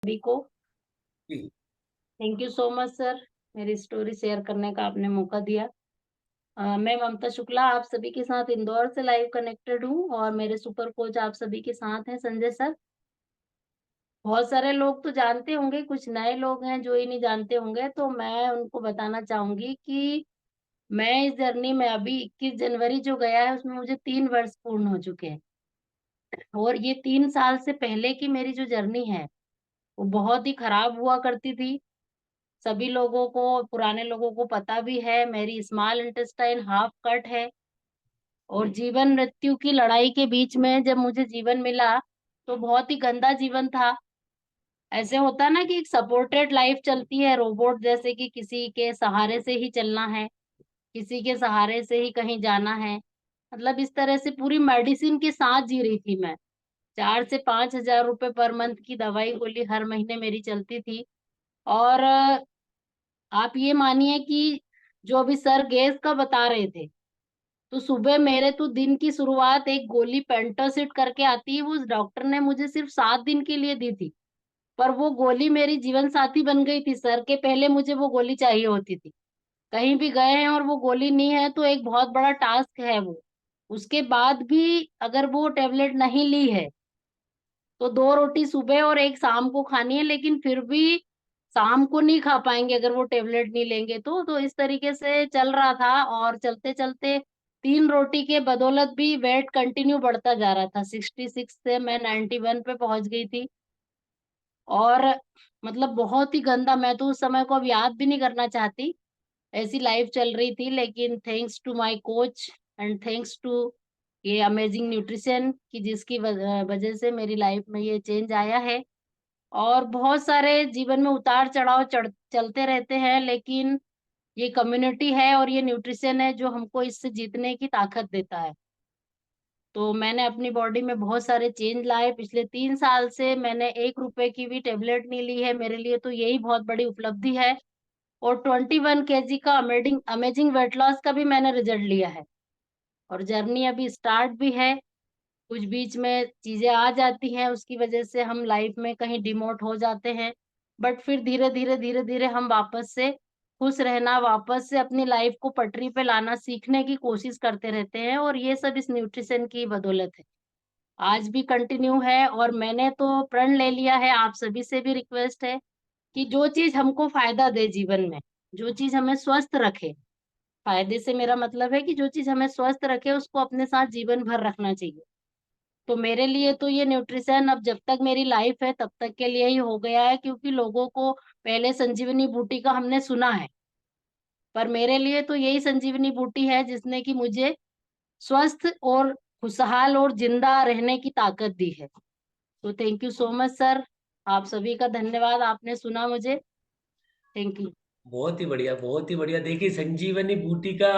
सभी को जी। Thank you so much sir, मेरी स्टोरी शेयर करने का आपने मौका दिया। मैं ममता शुक्ला आप सभी के साथ इंदौर से लाइव कनेक्टेड हूँ और मेरे सुपर कोच आप सभी के साथ हैं संजय सर। बहुत सारे लोग तो जानते होंगे, कुछ नए लोग हैं जो ही नहीं जानते होंगे, तो मैं उनको बताना चाहूंगी कि मैं इस जर्नी में अभी 21 जनवरी जो गया है उसमें मुझे 3 वर्ष पूर्ण हो चुके हैं। और ये 3 साल से पहले की मेरी जो जर्नी है वो बहुत ही खराब हुआ करती थी। सभी लोगों को, पुराने लोगों को पता भी है, मेरी स्मॉल इंटेस्टाइन हाफ कट है। और जीवन मृत्यु की लड़ाई के बीच में जब मुझे जीवन मिला तो बहुत ही गंदा जीवन था। ऐसे होता ना कि एक सपोर्टेड लाइफ चलती है रोबोट जैसे, कि किसी के सहारे से ही चलना है, किसी के सहारे से ही कहीं जाना है। मतलब इस तरह से पूरी मेडिसिन के साथ जी रही थी मैं। 4 से 5 हजार रुपए पर मंथ की दवाई गोली हर महीने मेरी चलती थी। और आप ये मानिए कि जो अभी सर गैस का बता रहे थे, तो सुबह मेरे तो दिन की शुरुआत एक गोली पेंटासिट करके आती है, वो उस डॉक्टर ने मुझे सिर्फ 7 दिन के लिए दी थी। पर वो गोली मेरी जीवन साथी बन गई थी, सर के पहले मुझे वो गोली चाहिए होती थी। कहीं भी गए हैं और वो गोली नहीं है तो एक बहुत बड़ा टास्क है वो। उसके बाद भी अगर वो टेबलेट नहीं ली है तो 2 रोटी सुबह और एक शाम को खानी है, लेकिन फिर भी शाम को नहीं खा पाएंगे अगर वो टेबलेट नहीं लेंगे तो इस तरीके से चल रहा था। और चलते चलते 3 रोटी के बदौलत भी वेट कंटिन्यू बढ़ता जा रहा था। 66 से मैं 91 पे पहुंच गई थी। और मतलब बहुत ही गंदा, मैं तो उस समय को अब याद भी नहीं करना चाहती, ऐसी लाइफ चल रही थी। लेकिन thanks to my coach and thanks to ये अमेजिंग न्यूट्रिशन की, जिसकी वजह से मेरी लाइफ में ये चेंज आया है। और बहुत सारे जीवन में उतार चढ़ाव चलते रहते हैं, लेकिन ये कम्युनिटी है और ये न्यूट्रिशन है जो हमको इससे जीतने की ताकत देता है। तो मैंने अपनी बॉडी में बहुत सारे चेंज लाए। पिछले 3 साल से मैंने 1 रुपए की भी टेबलेट नहीं ली है, मेरे लिए तो यही बहुत बड़ी उपलब्धि है। और 21 kg का अमेजिंग अमेजिंग वेट लॉस का भी मैंने रिजल्ट लिया है। और जर्नी अभी स्टार्ट भी है। कुछ बीच में चीजें आ जाती हैं, उसकी वजह से हम लाइफ में कहीं डिमोट हो जाते हैं। बट फिर धीरे धीरे हम वापस से खुश रहना, वापस से अपनी लाइफ को पटरी पे लाना सीखने की कोशिश करते रहते हैं। और ये सब इस न्यूट्रिशन की बदौलत है, आज भी कंटिन्यू है। और मैंने तो प्रण ले लिया है, आप सभी से भी रिक्वेस्ट है कि जो चीज हमको फायदा दे जीवन में, जो चीज हमें स्वस्थ रखे, फायदे से मेरा मतलब है कि जो चीज हमें स्वस्थ रखे उसको अपने साथ जीवन भर रखना चाहिए। तो मेरे लिए तो ये न्यूट्रिशन अब जब तक मेरी लाइफ है तब तक के लिए ही हो गया है, क्योंकि लोगों को पहले संजीवनी बूटी का हमने सुना है, पर मेरे लिए तो यही संजीवनी बूटी है जिसने कि मुझे स्वस्थ और खुशहाल और जिंदा रहने की ताकत दी है। तो thank you so much sir, आप सभी का धन्यवाद, आपने सुना मुझे। Thank you. बहुत ही बढ़िया, बहुत ही बढ़िया। देखिए, संजीवनी बूटी का